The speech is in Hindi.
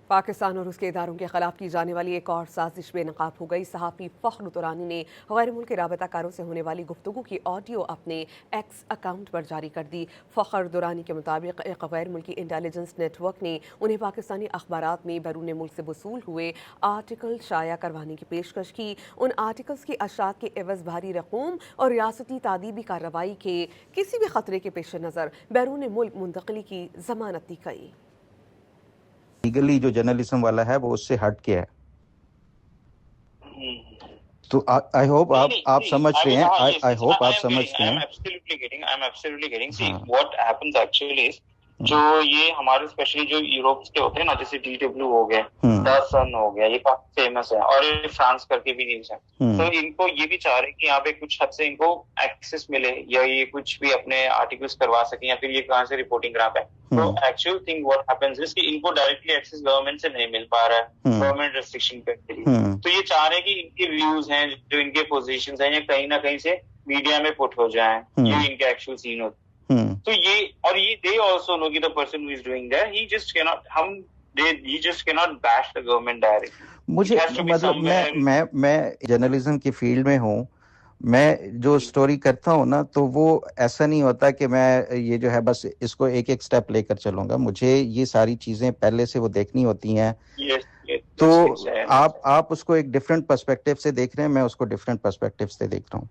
पाकिस्तान और उसके इदारों के खिलाफ की जाने वाली एक और साजिश बेनकाब हो गई। सहाफ़ी फ़ख्र दुरानी ने गैर मुल्की राबताकारों से होने वाली गुफ्तगू की ऑडियो अपने एक्स अकाउंट पर जारी कर दी। फ़ख्र दुरानी के मुताबिक एक गैर मुल्की इंटेलिजेंस नेटवर्क ने उन्हें पाकिस्तानी अखबारात में बैरून मुल्क से वसूल हुए आर्टिकल शाया करवाने की पेशकश की। उन आर्टिकल्स की अशात के एवज भारी रकूम और रियासती तादीबी कार्रवाई के किसी भी खतरे के पेश नज़र बैरून मुल्क मुंतकली की जमानत दी गई। लीगली जो जर्नलिज्म वाला है वो उससे हट के है। तो आई होप आप समझ रहे हैं। आई होप आप समझते हैं। I am absolutely getting see what happens actually is जो ये हमारे स्पेशली जो यूरोप के होते हैं ना, जैसे DW हो गए, द सन हो गया, ये काफी फेमस है और ये फ्रांस करके भी न्यूज है। तो इनको ये भी चाह रहे हैं कि यहाँ पे कुछ हद से इनको एक्सेस मिले या ये कुछ भी अपने आर्टिकल्स करवा सके या फिर ये कहाँ से रिपोर्टिंग करा पाए। तो actual thing what happens is कि इनको डायरेक्टली एक्सेस गवर्नमेंट से नहीं मिल पा रहा है, गवर्नमेंट रेस्ट्रिक्शन के लिए। तो ये चाह रहे हैं कि इनके व्यूज हैं, जो इनके पोजीशंस हैं, ये कहीं ना कहीं से मीडिया में पुट हो जाएं, ये इनके एक्चुअल सीन होते। तो ये और ये दे आल्सो नो कि the person who is doing that he just cannot bash the government directly. मुझे मतलब मैं जर्नलिज्म की फील्ड में हूँ। मैं जो स्टोरी करता हूँ ना, तो वो ऐसा नहीं होता कि मैं ये जो है बस इसको एक एक स्टेप लेकर चलूंगा। मुझे ये सारी चीजें पहले से वो देखनी होती हैं। तो आप उसको एक डिफरेंट पर्सपेक्टिव से देख रहे हैं, मैं उसको डिफरेंट पर्सपेक्टिव से देख रहा हूँ।